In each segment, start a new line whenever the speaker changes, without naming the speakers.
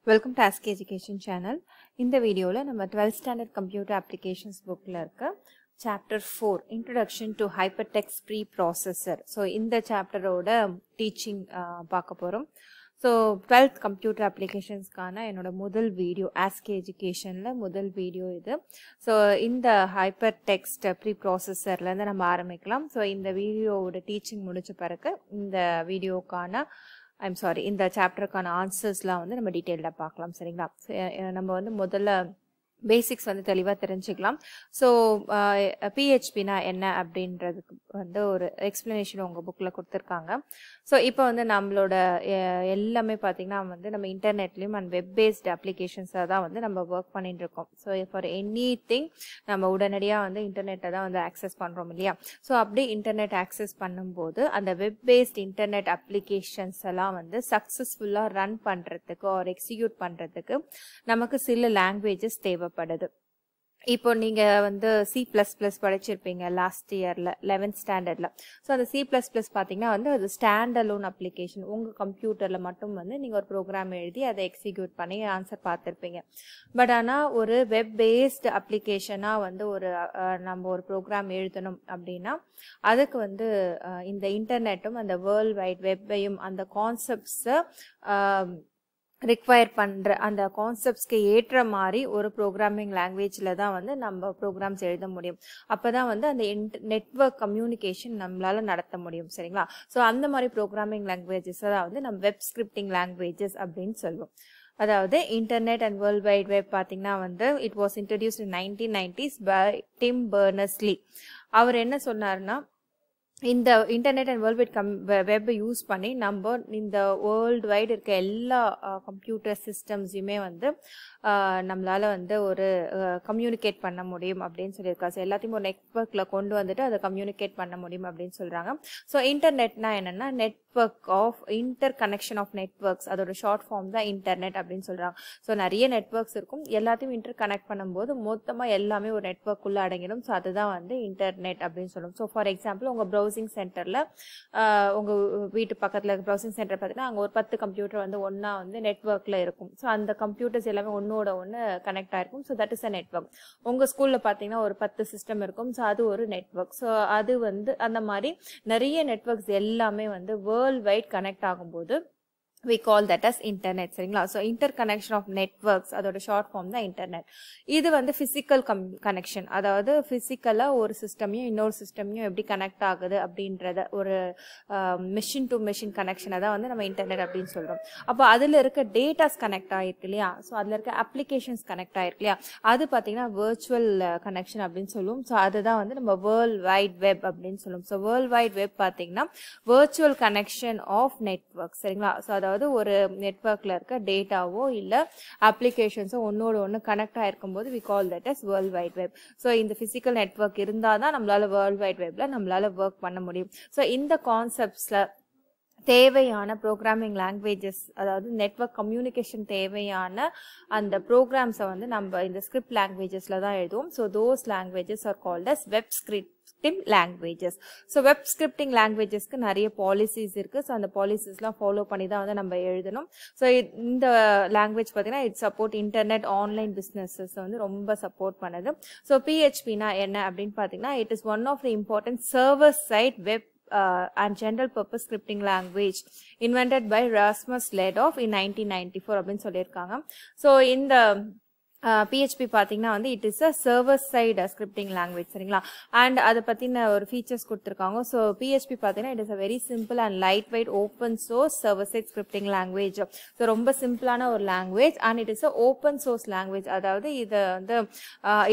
Welcome to Ask Education channel. In the video, we 12th standard computer applications book chapter 4 Introduction to Hypertext Preprocessor. So in the chapter teaching so 12th computer applications என்னோட முதல் video Ask Educationல முதல் video இது. So இந்த hypertext preprocessorல இருந்து நம்ம ஆரம்பிக்கலாம். So இந்த வீடியோவோட teaching முடிச்ச பிறகு இந்த வீடியோக்கான இந்த சாப்டருக்கான ஆன்சர்ஸ்லாம் வந்து நம்ம டீடைலா பார்க்கலாம் சரிங்களா. நம்ம வந்து முதல்ல பேசிக்ஸ் வந்து தெளிவா தெரிஞ்சுக்கலாம். ஸோ பிஹெச்பினா என்ன அப்படின்றதுக்கு வந்து ஒரு எக்ஸ்பிளனேஷன் உங்க புக்ல கொடுத்துருக்காங்க. ஸோ இப்போ வந்து நம்மளோட எல்லாமே பார்த்தீங்கன்னா வந்து நம்ம இன்டர்நெட்லயும் அண்ட் வெப் பேஸ்ட் அப்ளிகேஷன்ஸாக தான் வந்து நம்ம ஒர்க் பண்ணிட்டு இருக்கோம். ஸோ ஃபார் எனி திங் நம்ம உடனடியாக வந்து இன்டர்நெட்டை தான் வந்து ஆக்சஸ் பண்றோம் இல்லையா. ஸோ அப்படி இன்டர்நெட் ஆக்சஸ் பண்ணும்போது அந்த வெப் பேஸ்ட் இன்டர்நெட் அப்ளிகேஷன்ஸ் எல்லாம் வந்து சக்சஸ்ஃபுல்லா ரன் பண்றதுக்கு ஒரு எக்ஸிக்யூட் பண்றதுக்கு நமக்கு சில லாங்குவேஜஸ் தேவைப்படுது. இப்போ நீங்க வந்து C++ படிச்சிருப்பீங்க லாஸ்ட் இயர்ல 11th ஸ்டாண்டர்ட்ல. ஸோ அந்த C++ பாத்தீங்கன்னா வந்து அது ஸ்டாண்ட் அலோன் அப்ளிகேஷன். உங்க கம்ப்யூட்டர்ல மட்டும் வந்து நீங்க ஒரு ப்ரோக்ராம் எழுதி அதை எக்ஸிக்யூட் பண்ணி ஆன்சர் பார்த்திருப்பீங்க. பட் ஆனா ஒரு வெப் பேஸ்ட் அப்ளிகேஷனா வந்து நம்ம ஒரு ப்ரோக்ராம் எழுதணும் அப்படின்னா அதுக்கு வந்து இந்த இன்டர்நெட்டும் அந்த வேர்ல்ட் வைட் வெப்பையும் அந்த கான்செப்ட்ஸை ரிக்வயர் பண்ற அந்த கான்செப்ட்ஸ்க்கு ஏற்ற மாதிரி ஒரு ப்ரோக்ராமிங் லாங்குவேஜ்ல தான் வந்து நம்ம ப்ரோக்ராம்ஸ் எழுத முடியும். அப்பதான் வந்து அந்த நெட்வொர்க் கம்யூனிகேஷன் நம்மளால நடத்த முடியும் சரிங்களா. ஸோ அந்த மாதிரி ப்ரோக்ராமிங் லாங்குவேஜஸ் தான் வந்து நம்ம வெப் ஸ்கிரிப்டிங் லாங்குவேஜஸ் அப்படின்னு சொல்லுவோம். அதாவது internet and world wide web பார்த்தீங்கன்னா வந்து it was introduced in 1990s by Tim Berners Lee. அவர் என்ன சொன்னாருன்னா இந்த internet and world wide web use பண்ணி நம்ம இந்த வேர்ல்டு வைடு இருக்க எல்லா கம்ப்யூட்டர் சிஸ்டம்ஸையுமே வந்து நம்மளால வந்து ஒரு கம்யூனிகேட் பண்ண முடியும் அப்படின்னு சொல்லியிருக்காங்க. எல்லாத்தையும் ஒரு நெட்வொர்க்ல கொண்டு வந்துட்டு அதை கம்யூனிகேட் பண்ண முடியும் அப்படின்னு சொல்றாங்க. ஸோ இன்டர்நெட்னா என்னன்னா network of interconnection of networks, அதோட ஷார்ட் ஃபார்ம் தான் இன்டர்நெட் அப்படின்னு சொல்றாங்க. ஸோ நிறைய நெட்வொர்க்ஸ் இருக்கும், எல்லாத்தையும் இன்டர் கனெக்ட் பண்ணும்போது மொத்தமா எல்லாமே ஒரு நெட்வொர்க் உள்ள அடங்கிடும். ஸோ அதுதான் வந்து இன்டர்நெட் அப்படின்னு சொல்லுவோம். ஸோ ஃபார் எக்ஸாம்பிள் உங்க ப்ரௌசிங் சென்டர்ல உங்க வீட்டு பக்கத்துல ப்ரௌசிங் சென்டர் பார்த்தீங்கன்னா அங்க ஒரு 10 கம்ப்யூட்டர் வந்து ஒன்னா வந்து நெட்வொர்க்ல இருக்கும். ஸோ அந்த கம்ப்யூட்டர்ஸ் எல்லாமே ஒன்னோட ஒன்று கனெக்ட் ஆயிருக்கும். So that is a network. உங்க ஸ்கூல்ல பாத்தீங்கன்னா ஒரு 10 சிஸ்டம் இருக்கும். ஸோ அது ஒரு நெட்வொர்க். ஸோ அது வந்து அந்த மாதிரி நிறைய நெட்வொர்க்ஸ் எல்லாமே வந்து வேர்ல்ட் வைட் கனெக்ட் ஆகும்போது we call that as internet சரிங்களா. ஸோ interconnection of networks அதோட ஷார்ட் ஃபார்ம் தான் இன்டர்நெட். இது வந்து பிசிக்கல் கனெக்ஷன், அதாவது பிசிக்கலா ஒரு சிஸ்டமையும் இன்னொரு சிஸ்டமையும் எப்படி கனெக்ட் ஆகுது அப்படின்றத ஒரு மெஷின் டு மெஷின் கனெக்ஷனை தான் வந்து நம்ம இன்டர்நெட் அப்படின்னு சொல்றோம். அப்போ அதுல இருக்க டேட்டாஸ் கனெக்ட் ஆயிருக்கு இல்லையா. ஸோ அதுல இருக்க அப்ளிகேஷன்ஸ் கனெக்ட் ஆயிருக்கு இல்லையா. அது பாத்தீங்கன்னா வெர்ச்சுவல் கனெக்ஷன் அப்படின்னு சொல்லுவோம். ஸோ அதுதான் வந்து நம்ம வேர்ல்ட் வைட் வெப் அப்படின்னு சொல்லுவோம். ஸோ வேர்ல்ட் வைட் வெப் பாத்தீங்கன்னா வெர்ச்சுவல் கனெக்ஷன் ஆஃப் நெட்வொர்க் சரிங்களா. ஸோ அதாவது ஒரு நெட்வொர்க்ல இருக்க டேட்டாவோ இல்ல அப்ளிகேஷன்ஸோ ஒன்னோட ஒன்னு கனெக்ட் ஆயிருக்கும் போது we call that as world wide web. So இந்த பிசிக்கல் நெட்வொர்க் இருந்தாதான் நம்மளால வேர்ல்ட் வைட் வெப்ல நம்மளால ஒர்க் பண்ண முடியும். ஸோ இந்த கான்செப்ட்ஸ்ல தேவையான ப்ரோக்ராமிங் லாங்குவேஜஸ், அதாவது நெட்வொர்க் கம்யூனிகேஷன் தேவையான அந்த ப்ரோக்ராம்ஸை வந்து நம்ம இந்த ஸ்கிரிப்ட் லாங்குவேஜஸ்ல தான் எழுதுவோம். So those languages are called as web scripting languages. So web scripting லாங்குவேஜஸ்க்கு நிறைய பாலிசிஸ் இருக்கு. ஸோ அந்த பாலிசிஸ்லாம் ஃபாலோ பண்ணி தான் வந்து நம்ம எழுதணும். ஸோ இந்த லாங்குவேஜ் பார்த்தீங்கன்னா it support internet online businesses வந்து ரொம்ப சப்போர்ட் பண்ணுது. ஸோ பிஹெச்பினா என்ன அப்படின்னு பார்த்தீங்கன்னா it is one of the important server side web and general purpose scripting language invented by Rasmus Ledov in 1994 அப்படின்னு சொல்லியிருக்காங்க. ஸோ இந்த PHP பாத்தீங்கன்னா வந்து it is a server side scripting language சரிங்களா. அண்ட் அதை பத்தின ஒரு ஃபீச்சர்ஸ் கொடுத்துருக்காங்க. ஸோ PHP பாத்தீங்கன்னா it is a very simple and light weight open source server side scripting language. So ரொம்ப சிம்பிளான ஒரு language and it is a open source language. அதாவது இது வந்து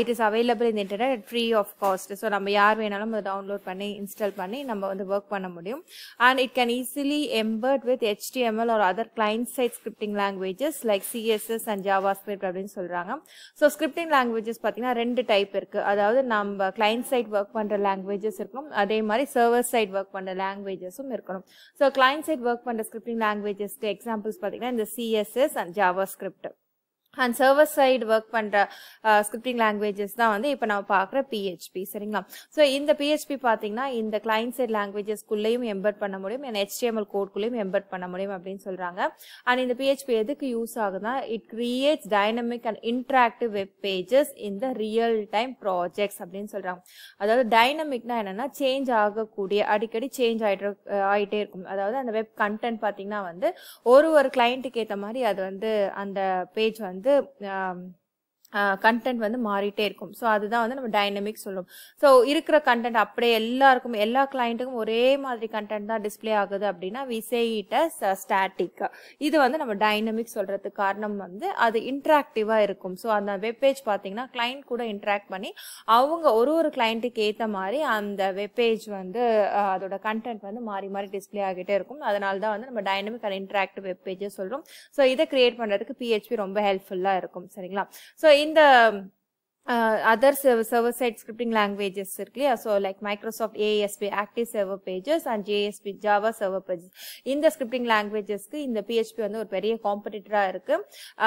it is available in internet free of cost. So நம்ம யார் வேணாலும் அதை டவுன்லோட் பண்ணி இன்ஸ்டால் பண்ணி நம்ம வந்து ஒர்க் பண்ண முடியும். And it can easily எம்பர்ட் with HTML or other client side scripting languages like CSS and JavaScript அப்படின்னு சொல்றாங்க. ஸோ ஸ்கிரிப்டிங் லாங்குவேஜஸ் பார்த்தீங்கன்னா 2 டைப் இருக்கு. அதாவது நம்ம கிளைண்ட் சைட் ஒர்க் பண்ற லாங்குவேஜஸ் இருக்கணும், அதே மாதிரி சர்வர் சைட் ஒர்க் பண்ற லாங்குவேஜஸும் இருக்கணும். ஸோ கிளைண்ட் சைட் ஒர்க் பண்ற ஸ்கிரிப்டிங் லாங்குவேஜஸ்க்கு எக்ஸாம்பிள்ஸ் பார்த்தீங்கன்னா இந்த CSS and JavaScript. And server side work பண்ணுற ஸ்கிரிப்டிங் லாங்குவேஜஸ் தான் வந்து இப்போ நம்ம பார்க்குற PHP சரிங்களா. ஸோ இந்த PHP பார்த்தீங்கன்னா இந்த கிளைண்ட் சைட் லாங்குவேஜஸ்குள்ளேயும் எம்பெட் பண்ண முடியும், HTML கோட்குள்ளேயும் எம்பெட் பண்ண முடியும் அப்படின்னு சொல்கிறாங்க. அண்ட் இந்த PHP எதுக்கு யூஸ் ஆகுதுன்னா it creates dynamic and interactive web pages இந்த ரியல் டைம் ப்ராஜெக்ட்ஸ் அப்படின்னு சொல்கிறாங்க. அதாவது டைனமிக்னா என்னென்னா சேஞ்ச் ஆகக்கூடிய, அடிக்கடி சேஞ்ச் ஆகிட்டே இருக்கும். அதாவது அந்த வெப் கண்டென்ட் பார்த்தீங்கன்னா வந்து ஒரு கிளைண்ட்டுக்கு ஏற்ற மாதிரி அது வந்து அந்த பேஜ் வந்து கண்டென்ட் வந்து மாறிட்டே இருக்கும். ஸோ அதுதான் வந்து நம்ம டைனமிக் சொல்லுவோம். ஸோ இருக்கிற கண்டென்ட் அப்படியே எல்லாருக்கும் எல்லா கிளைண்ட்டுக்கும் ஒரே மாதிரி கண்டென்ட் தான் டிஸ்பிளே ஆகுது அப்படின்னா we say it as static. இது வந்து நம்ம டைனமிக் சொல்றதுக்கு காரணம் வந்து அது இன்ட்ராக்டிவாக இருக்கும். ஸோ அந்த வெப்பேஜ் பார்த்தீங்கன்னா கிளைண்ட் கூட இன்ட்ராக்ட் பண்ணி அவங்க ஒரு கிளைண்ட்டுக்கு ஏற்ற மாதிரி அந்த வெப்பேஜ் வந்து அதோட கண்டென்ட் வந்து மாறி மாறி டிஸ்பிளே ஆகிட்டே இருக்கும். அதனால தான் வந்து நம்ம டைனமிக் அண்ட் இன்ட்ராக்டிவ் வெப்பேஜஸ் சொல்கிறோம். ஸோ இதை கிரியேட் பண்ணுறதுக்கு PHP ரொம்ப ஹெல்ப்ஃபுல்லாக இருக்கும் சரிங்களா. ஸோ இந்த other server-side scripting languages இருக்கு இல்லையா. So like Microsoft ASP active server pages and JSP Java server pages. இந்த ஸ்கிரிப்டிங் லாங்குவேஜஸ்க்கு இந்த PHP வந்து ஒரு பெரிய காம்படிட்டராக இருக்கு.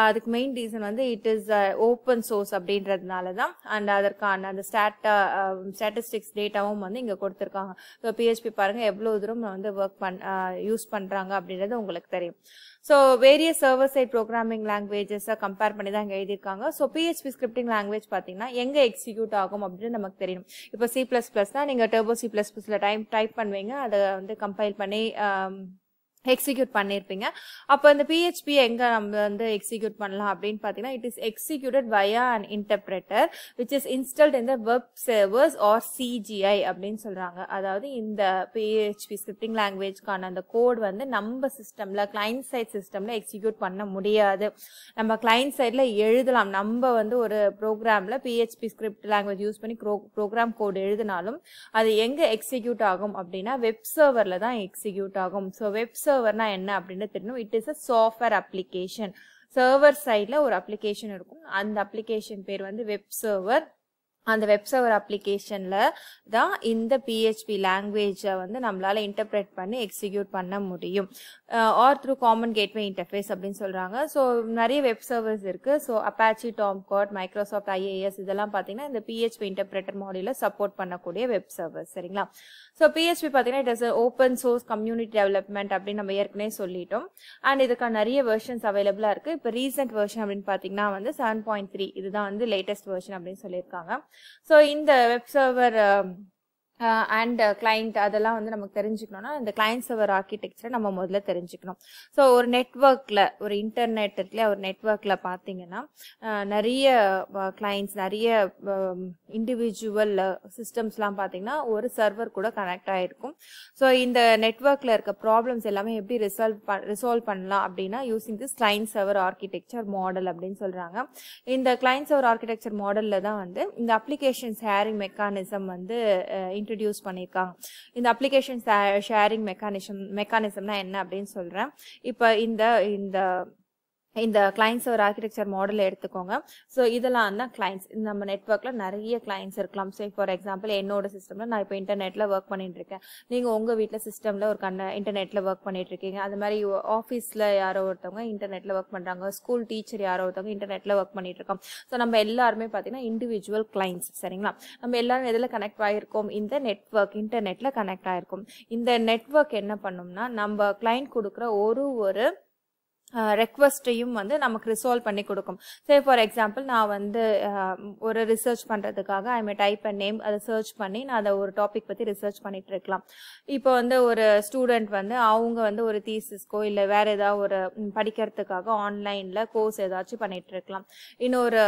அதுக்கு மெயின் ரீசன் வந்து இட் இஸ் ஓப்பன் சோர்ஸ் அப்படின்றதுனால தான். அண்ட் அதற்கான அந்த ஸ்டாட்டிஸ்டிக்ஸ் டேட்டாவும் வந்து இங்கே கொடுத்துருக்காங்க. ஸோ PHP பாருங்க எவ்வளோ தூரம் வந்து யூஸ் பண்ணுறாங்க அப்படின்றது உங்களுக்கு தெரியும். So various server side programming லாங்குவேஜஸை கம்பேர் பண்ணி தான் இங்கே எழுதியிருக்காங்க. ஸோ PHP ஸ்கிரிப்டிங் லாங்குவேஜ் பார்த்தீங்கன்னா எங்கே எக்ஸிக்யூட் ஆகும் அப்படின்னு நமக்கு தெரியணும். இப்போ C++ தான் நீங்கள் டர்போ C++ல டைப் பண்ணுவீங்க, அதை வந்து கம்பைல் பண்ணி எக்ஸிக்யூட் பண்ணியிருப்பீங்க. அப்போ இந்த PHP எங்கே நம்ம வந்து எக்ஸிக்யூட் பண்ணலாம் அப்படின்னு பார்த்தீங்கன்னா it is executed via an interpreter which is installed in the web servers or CGI அப்படின்னு சொல்கிறாங்க. அதாவது இந்த PHP ஸ்கிரிப்டிங் லாங்குவேஜ்க்கான அந்த கோட் வந்து நம்ம சிஸ்டமில் கிளைண்ட் சைட் சிஸ்டமில் எக்ஸிக்யூட் பண்ண முடியாது. நம்ம கிளைண்ட் சைடில் எழுதலாம். நம்ம வந்து ஒரு ப்ரோக்ராமில் PHP ஸ்கிரிப்ட் லாங்குவேஜ் யூஸ் பண்ணி ப்ரோக்ராம் கோட் எழுதினாலும் அது எங்கே எக்ஸிக்யூட் ஆகும் அப்படின்னா வெப் சர்வரில் தான் எக்ஸிக்யூட் ஆகும். ஸோ வெப் சர்வர்னா என்ன அப்படின்னு தெரியணும். It is a software application. Server சைடில் ஒரு அப்ளிகேஷன் இருக்கும். அந்த அப்ளிகேஷன் பேர் வந்து வெப் சர்வர். அந்த வெப் சர்வர் அப்ளிகேஷனில் தான் இந்த PHP லாங்குவேஜை வந்து நம்மளால் இன்டர்பிரேட் பண்ணி எக்ஸிக்யூட் பண்ண முடியும். Or through common gateway interface அப்படின்னு சொல்கிறாங்க. ஸோ நிறைய வெப் சர்வர்ஸ் இருக்குது. So Apache, Tomcat, Microsoft IIS இதெல்லாம் பார்த்தீங்கன்னா இந்த PHP இன்டர்பிரேட்டர் மாடியூலில் சப்போர்ட் பண்ணக்கூடிய வெப் சர்வர்ஸ் சரிங்களா. ஸோ PHP பார்த்தீங்கன்னா it is open source community development அப்படின்னு நம்ம ஏற்கனவே சொல்லிட்டோம். அண்ட் இதுக்கான நிறைய வெர்ஷன்ஸ் அவைலபிளாக இருக்குது. இப்போ ரீசெண்ட் வெர்ஷன் அப்படின்னு பார்த்தீங்கன்னா வந்து 7.3 இதுதான் வந்து லேட்டஸ்ட் வெர்ஷன் அப்படின்னு சொல்லியிருக்காங்க. ஸோ இந்த வெப் சர்வர் அண்ட் கிளைண்ட் அதெல்லாம் வந்து நமக்கு தெரிஞ்சுக்கணும்னா இந்த கிளைண்ட் சர்வர் ஆர்கிடெக்சரை நம்ம முதல்ல தெரிஞ்சுக்கணும். ஸோ ஒரு நெட்ஒர்க்கில் ஒரு இன்டர்நெட் இருக்குல்ல, ஒரு நெட்ஒர்க்கில் பார்த்தீங்கன்னா நிறைய கிளைண்ட்ஸ் நிறைய இண்டிவிஜுவல் சிஸ்டம்ஸ்லாம் பார்த்தீங்கன்னா ஒரு சர்வர் கூட கனெக்ட் ஆகிருக்கும். ஸோ இந்த நெட்ஒர்க்கில் இருக்க ப்ராப்ளம்ஸ் எல்லாமே எப்படி ரிசால்வ் பண்ணலாம் அப்படின்னா using this client server architecture model அப்படின்னு சொல்கிறாங்க. இந்த கிளைண்ட் சர்வர் ஆர்கிடெக்சர் மாடலில் தான் வந்து இந்த அப்ளிகேஷன் ஷேரிங் மெக்கானிசம் வந்து இன்ட்ரடியூஸ் பண்ணியிருக்காங்க. இந்த அப்ளிகேஷன் ஷேரிங் மெக்கானிசம்னா என்ன அப்படின்னு சொல்கிறேன். இப்போ இந்த கிளைண்ட் சர்வர் ஆர்கிடெக்சர் மாடலை எடுத்துக்கோங்க. ஸோ இதெல்லாம் தான் கிளைண்ட்ஸ். நம்ம நெட்ஒர்க்கில் நிறைய கிளைண்ட்ஸ் இருக்கலாம். ஸோ ஃபார் எக்ஸாம்பிள் என்னோட சிஸ்டமில் நான் இப்போ இன்டர்நெட்டில் ஒர்க் பண்ணிட்டு இருக்கேன். நீங்கள் உங்கள் வீட்டில் சிஸ்டமில் ஒரு இன்டர்நெட்டில் ஒர்க் பண்ணிட்டு இருக்கீங்க. அது மாதிரி ஆஃபீஸில் யாரோ ஒருத்தவங்க இன்டர்நெட்டில் ஒர்க் பண்ணுறாங்க. ஸ்கூல் டீச்சர் யாரோ ஒருத்தவங்க இன்டர்நெட்டில் ஒர்க் பண்ணிட்டு இருக்கோம். ஸோ நம்ம எல்லாருமே பார்த்தீங்கன்னா இண்டிவிஜுவல் கிளைண்ட்ஸ் சரிங்களா. நம்ம எல்லாரும் எதில் கனெக்ட் ஆகிருக்கோம்? இந்த நெட்ஒர்க் இன்டர்நெட்டில் கனெக்ட் ஆகிருக்கும். இந்த நெட்ஒர்க் என்ன பண்ணோம்னா நம்ம கிளைண்ட் கொடுக்குற ஒரு ரெக்வஸ்ட்டையும் வந்து நமக்கு ரிசால்வ் பண்ணி கொடுக்கும். சரி ஃபார் எக்ஸாம்பிள் நான் வந்து ஒரு ரிசர்ச் பண்ணுறதுக்காக ஐ டைப் நேம் அதை சர்ச் பண்ணி நான் அதை ஒரு டாபிக் பற்றி ரிசர்ச் பண்ணிட்டு இருக்கலாம். இப்போ வந்து ஒரு ஸ்டூடெண்ட் வந்து அவங்க வந்து ஒரு தீசிஸ்க்கோ இல்லை வேற ஏதாவது ஒரு படிக்கிறதுக்காக ஆன்லைனில் கோர்ஸ் ஏதாச்சும் பண்ணிட்டு இருக்கலாம். இன்னொரு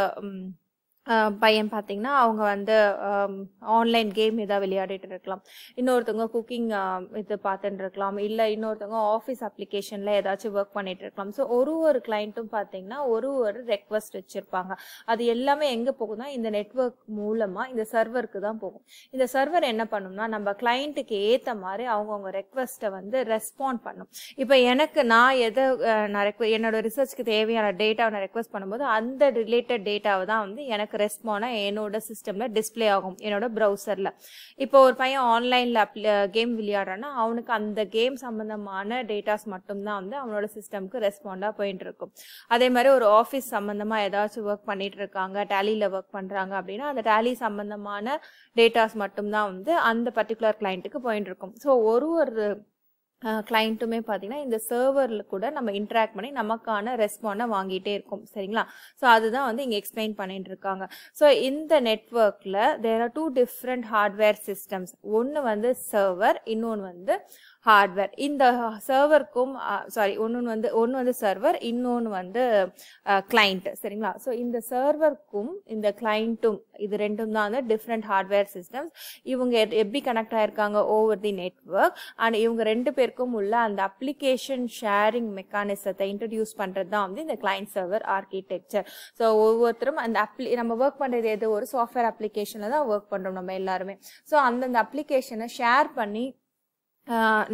பையன் பார்த்தீங்கன்னா அவங்க வந்து ஆன்லைன் கேம் ஏதாவது விளையாடிட்டு இருக்கலாம். இன்னொருத்தவங்க குக்கிங் இது பார்த்துட்டு இருக்கலாம். இல்லை இன்னொருத்தவங்க ஆஃபீஸ் அப்ளிகேஷனில் ஏதாச்சும் ஒர்க் பண்ணிட்டு இருக்கலாம். ஸோ ஒரு கிளைண்ட்டும் பார்த்தீங்கன்னா ஒரு ரெக்வஸ்ட் வச்சுருப்பாங்க. அது எல்லாமே எங்கே போகும்னா இந்த நெட்வொர்க் மூலமாக இந்த சர்வருக்கு தான் போகும். இந்த சர்வர் என்ன பண்ணும்னா நம்ம கிளைண்ட்டுக்கு ஏற்ற மாதிரி அவங்கவுங்க ரெக்வஸ்ட்டை வந்து ரெஸ்பாண்ட் பண்ணும். இப்போ எனக்கு நான் என்னோட ரிசர்ச்சுக்கு தேவையான டேட்டாவை நான் ரெக்வஸ்ட் பண்ணும்போது அந்த ரிலேட்டட் டேட்டாவை தான் வந்து எனக்கு எனக்கு ரெஸ்பாண்டா என்னோட சிஸ்டம்ல டிஸ்பிளே ஆகும் என்னோட ப்ரௌசர்ல. இப்போ ஒரு பையன் ஆன்லைன்ல கேம் விளையாடுறான்னா அவனுக்கு அந்த கேம் சம்பந்தமான டேட்டாஸ் மட்டும்தான் வந்து அவனோட சிஸ்டம்க்கு ரெஸ்பாண்டா போயிட்டு இருக்கும். அதே மாதிரி ஒரு ஆஃபீஸ் சம்பந்தமா ஏதாச்சும் ஒர்க் பண்ணிட்டு இருக்காங்க, டேலியில ஒர்க் பண்றாங்க அப்படின்னா அந்த டேலி சம்பந்தமான டேட்டாஸ் மட்டும்தான் வந்து அந்த பர்டிகுலர் கிளைண்ட்டுக்கு போயிட்டு இருக்கும். ஸோ ஒரு கிளைண்ட்டுமே பார்த்தீங்கன்னா இந்த சர்வரில் கூட நம்ம இன்ட்ராக்ட் பண்ணி நமக்கான ரெஸ்பாண்டை வாங்கிட்டே இருக்கும். சரிங்களா? ஸோ அதுதான் வந்து இங்கே எக்ஸ்பிளைன் பண்ணிட்டு இருக்காங்க. ஸோ இந்த நெட்வொர்க்கில் there are 2 different hardware systems. ஒன்று வந்து சர்வர், இன்னொன்று வந்து ஹார்ட்வேர். இந்த சர்வருக்கும் ஒன்று வந்து சர்வர், இன்னொன்று வந்து கிளைண்ட். சரிங்களா? ஸோ இந்த சர்வருக்கும் இந்த கிளைண்ட்டும் இது ரெண்டும் தான் வந்து டிஃப்ரெண்ட் ஹார்ட்வேர் சிஸ்டம்ஸ். இவங்க எப்படி கனெக்ட் ஆயிருக்காங்க ஓவர் தி நெட்வொர்க். அண்ட் இவங்க ரெண்டு பேருக்கும் உள்ள அந்த அப்ளிகேஷன் ஷேரிங் மெக்கானிசத்தை இன்ட்ரடியூஸ் பண்றது தான் வந்து இந்த கிளைண்ட் சர்வர் ஆர்கிடெக்சர். ஸோ ஒவ்வொருத்தரும் அந்த நம்ம ஒர்க் பண்றது எது ஒரு சாஃப்ட்வேர் அப்ளிகேஷன்ல தான் ஒர்க் பண்றோம் நம்ம எல்லாருமே. ஸோ அந்தந்த அப்ளிகேஷனை ஷேர் பண்ணி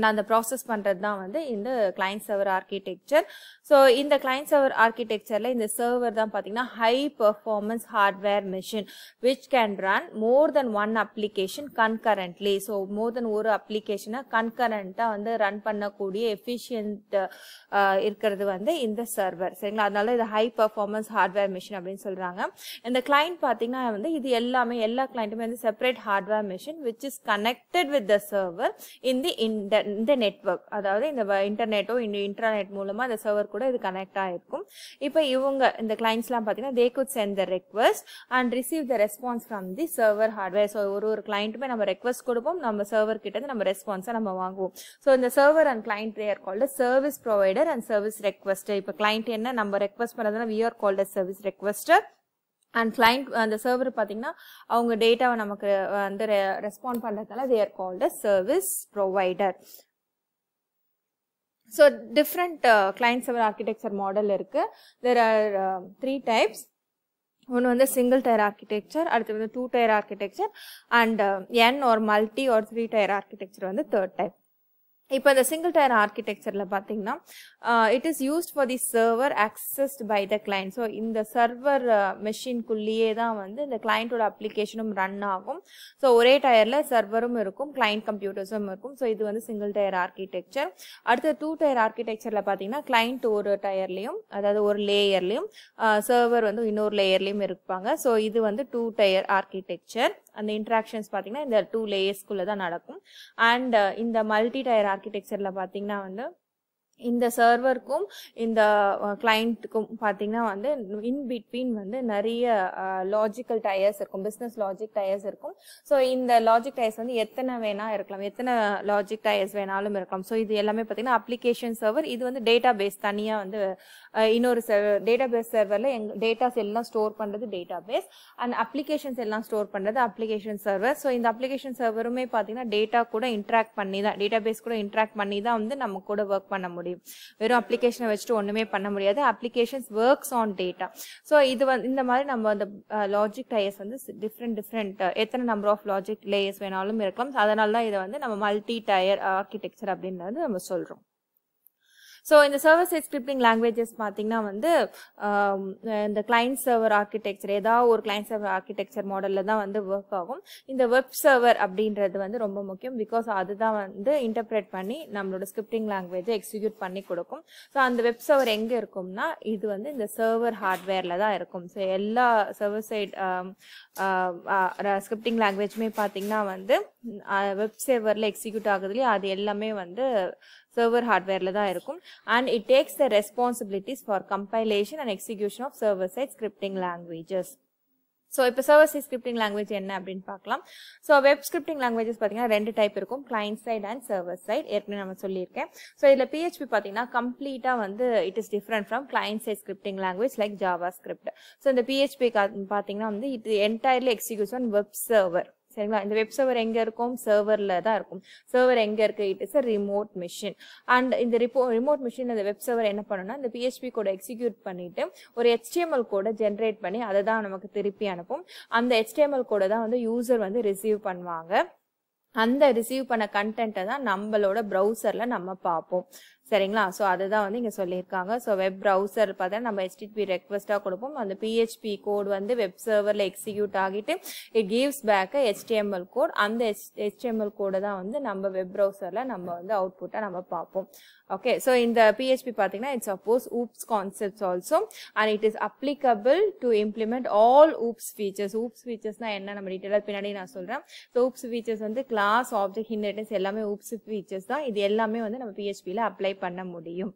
நான் அந்த ப்ராசஸ் பண்ணுறது தான் வந்து இந்த கிளைண்ட் சர்வர் ஆர்கிடெக்சர். ஸோ இந்த கிளைண்ட் சர்வர் ஆர்கிடெக்சரில் இந்த சர்வர் தான் பார்த்தீங்கன்னா high performance hardware machine which can run more than one application concurrently. So more than ஒரு அப்ளிகேஷனை கன்கரண்ட்டாக வந்து ரன் பண்ணக்கூடிய எஃபிஷியன்ட் இருக்கிறது வந்து இந்த சர்வர். சரிங்களா? அதனால இது ஹை பெர்ஃபார்மன்ஸ் ஹார்ட்வேர் மிஷின் அப்படின்னு சொல்கிறாங்க. இந்த கிளைண்ட் பார்த்தீங்கன்னா வந்து இது எல்லாமே எல்லா கிளைண்ட்டுமே வந்து separate hardware machine which is connected with the server இந்த நெட்வொர்க். அதாவது இந்த இன்டர்நெட்டோ இந்த இன்டர்நெட் மூலமா அந்த சர்வர் கூட இது கனெக்ட் ஆயிருக்கும். இப்போ இவங்க இந்த கிளைண்ட்ஸ்லாம் பார்த்தீங்கன்னா they could send the request and receive the response from the server hardware. So ஒரு கிளைண்ட்டுமே நம்ம ரெக்வஸ்ட் கொடுப்போம், நம்ம சர்வர் கிட்ட இருந்து நம்ம ரெஸ்பான்ஸை நம்ம வாங்குவோம். ஸோ இந்த server and client they are called as service provider and service requester. இப்போ கிளைண்ட் என்ன நம்ம ரெக்வஸ்ட் பண்ணதுன்னா we are called as service requester. And client அந்த சர்வர் பார்த்தீங்கன்னா அவங்க டேட்டாவை நமக்கு வந்து ரெஸ்பாண்ட் பண்ணுறதுனால they are called as service provider. So different client server architecture model இருக்கு. there are 3 types. ஒன்று வந்து சிங்கிள் டயர் ஆர்கிடெக்சர், அடுத்து வந்து 2 tier architecture and n or multi or 3 tier architecture வந்து தேர்ட் டைப். இப்போ இந்த சிங்கிள் டயர் ஆர்கிடெக்சரில் பார்த்தீங்கன்னா it is used for the server accessed by the client. So இந்த சர்வர் மெஷின்குள்ளேயே தான் வந்து இந்த கிளைண்ட்டோட அப்ளிகேஷனும் ரன் ஆகும். ஸோ ஒரே டயரில் சர்வரும் இருக்கும், கிளைண்ட் கம்ப்யூட்டர்ஸும் இருக்கும். ஸோ இது வந்து சிங்கிள் டயர் ஆர்கிடெக்சர். அடுத்து 2 டயர் ஆர்கிடெக்சரில் பார்த்தீங்கன்னா கிளைண்ட் ஒரு டயர்லையும் அதாவது ஒரு லேயர்லையும் சர்வர் வந்து இன்னொரு லேயர்லையும் இருப்பாங்க. ஸோ இது வந்து 2 டயர் ஆர்கிடெக்சர். அந்த இன்ட்ராக்ஷன்ஸ் பார்த்தீங்கன்னா இந்த 2 லேயர்ஸ்குள்ளே தான் நடக்கும். அண்ட் இந்த மல்டி டயர் ஆர்கிடெக்சரில் பார்த்தீங்கன்னா வந்து இந்த சர்வருக்கும் இந்த கிளைண்ட்டுக்கும் பார்த்தீங்கன்னா வந்து இன் பிட்வீன் வந்து நிறைய லாஜிக்கல் டயர்ஸ் இருக்கும், பிஸ்னஸ் லாஜிக் டயர்ஸ் இருக்கும். ஸோ இந்த லாஜிக் டயர்ஸ் வந்து எத்தனை வேணா இருக்கலாம், எத்தனை லாஜிக் டயர்ஸ் வேணாலும் இருக்கலாம். ஸோ இது எல்லாமே பார்த்தீங்கன்னா அப்ளிகேஷன் சர்வர். இது வந்து டேட்டா பேஸ் தனியாக வந்து இன்னொரு டேட்டா பேஸ் சர்வரில் டேட்டாஸ் எல்லாம் ஸ்டோர் பண்ணுறது டேட்டா பேஸ் அண்ட் அப்ளிகேஷன்ஸ் எல்லாம் ஸ்டோர் பண்ணுறது அப்ளிகேஷன் சர்வர். ஸோ இந்த அப்ளிகேஷன் சர்வருமே பார்த்தீங்கன்னா டேட்டா கூட இன்ட்ராக்ட் பண்ணி தான், டேட்டா பேஸ் கூட இன்ட்ராக்ட் பண்ணி தான் வந்து நம்ம கூட ஒர்க் பண்ண முடியும். வெறும் அப்ளிகேஷனை வச்சுட்டு ஒண்ணுமே பண்ண முடியாது. Applications works on data. So இது வந்து இந்த மாதிரி நம்ம அந்த லாஜிக் டயர்ஸ் வந்து டிஃப்ரெண்ட் எத்தனை நம்பர் ஆஃப் லாஜிக் லேயர்ஸ் வேணாலும் இருக்கலாம். அதனால தான் இதை வந்து நம்ம மல்டி டயர் ஆர்கிடெக்சர் அப்படின்றது நம்ம சொல்றோம். ஸோ இந்த சர்வர் சைட் ஸ்கிரிப்டிங் லாங்குவேஜஸ் பார்த்தீங்கன்னா வந்து இந்த கிளைண்ட் சர்வர் ஆர்கிடெக்சர் ஏதாவது ஒரு கிளைண்ட் சர்வர் ஆர்கிடெக்சர் மாடலில் தான் வந்து ஒர்க் ஆகும். இந்த வெப் சர்வர் அப்படின்றது வந்து ரொம்ப முக்கியம். பிகாஸ் அதுதான் வந்து இன்டர்பிரேட் பண்ணி நம்மளோட ஸ்கிரிப்டிங் லாங்குவேஜை எக்ஸிக்யூட் பண்ணி கொடுக்கும். ஸோ அந்த வெப் சர்வர் எங்கே இருக்கும்னா இது வந்து இந்த சர்வர் ஹார்ட்வேரில் தான் இருக்கும். ஸோ எல்லா சர்வர் சைட் ஸ்கிரிப்டிங் லாங்குவேஜுமே பார்த்தீங்கன்னா வந்து வெப் சர்வரில் எக்ஸிக்யூட் ஆகுதுலையே அது எல்லாமே வந்து சர்வர் ஹார்ட்வேரில் தான் இருக்கும். And it takes the responsibilities for compilation and execution of server side scripting languages. So இப்போ சர்வர் சைட் ஸ்கிரிப்டிங் லாங்குவேஜ் என்ன அப்படின்னு பார்க்கலாம். ஸோ வெப் ஸ்கிரிப்டிங் லாங்குவேஜஸ் பார்த்தீங்கன்னா 2 டைப் இருக்கும், client side and server side. ஏற்கனவே நம்ம சொல்லியிருக்கேன். ஸோ இதில் PHP பார்த்தீங்கன்னா கம்ப்ளீட்டாக வந்து it is different from client side scripting language like JavaScript. So இந்த PHP பார்த்தீங்கன்னா வந்து இது entirely executes on web server. சரிங்களா? இந்த வெப் சர்வர் எங்க இருக்கும், சர்வர்ல தான் இருக்கும். சர்வர் எங்க இருக்கு, it is a remote machine. And இந்த ரிமோட் மிஷின் இந்த வெப் சர்வர் என்ன பண்ணும்னா இந்த PHP கோட எக்ஸிக்யூட் பண்ணிட்டு ஒரு HTML கோட ஜென்ரேட் பண்ணி அதை தான் நமக்கு திருப்பி அனுப்பும். அந்த HTML கோட தான் வந்து யூசர் வந்து ரிசீவ் பண்ணுவாங்க. அந்த ரிசீவ் பண்ண கண்டென்ட்டை தான் நம்மளோட ப்ரௌசர்ல நம்ம பார்ப்போம். சரிங்களா? ஸோ அதுதான் வந்து இங்கே சொல்லியிருக்காங்க. ஸோ வெப் ப்ரௌசர் பார்த்தா நம்ம HTTP ரெக்வஸ்ட்டாக கொடுப்போம். அந்த PHP கோட் வந்து வெப் சர்வரில் எக்ஸிக்யூட் ஆகிட்டு it gives back HTML code. அந்த HTML கோடை தான் வந்து நம்ம வெப் ப்ரௌசரில் நம்ம வந்து அவுட்புட்டாக நம்ம பார்ப்போம். ஓகே, ஸோ இந்த PHP பார்த்தீங்கன்னா it suppose oops concepts also and it is applicable to implement all oops features. oops ஃபீச்சர்ஸ்னா என்ன நம்ம டீட்டெயிலாக பின்னாடி நான் சொல்கிறேன். ஸோ oops ஃபீச்சர்ஸ் வந்து கிளாஸ், ஆப்ஜெக்ட், இன்ஹெரிட்டன்ஸ் எல்லாமே oops ஃபீச்சர்ஸ் தான். இது எல்லாமே வந்து நம்ம PHPயில் அப்ளை பண்ண முடியும்.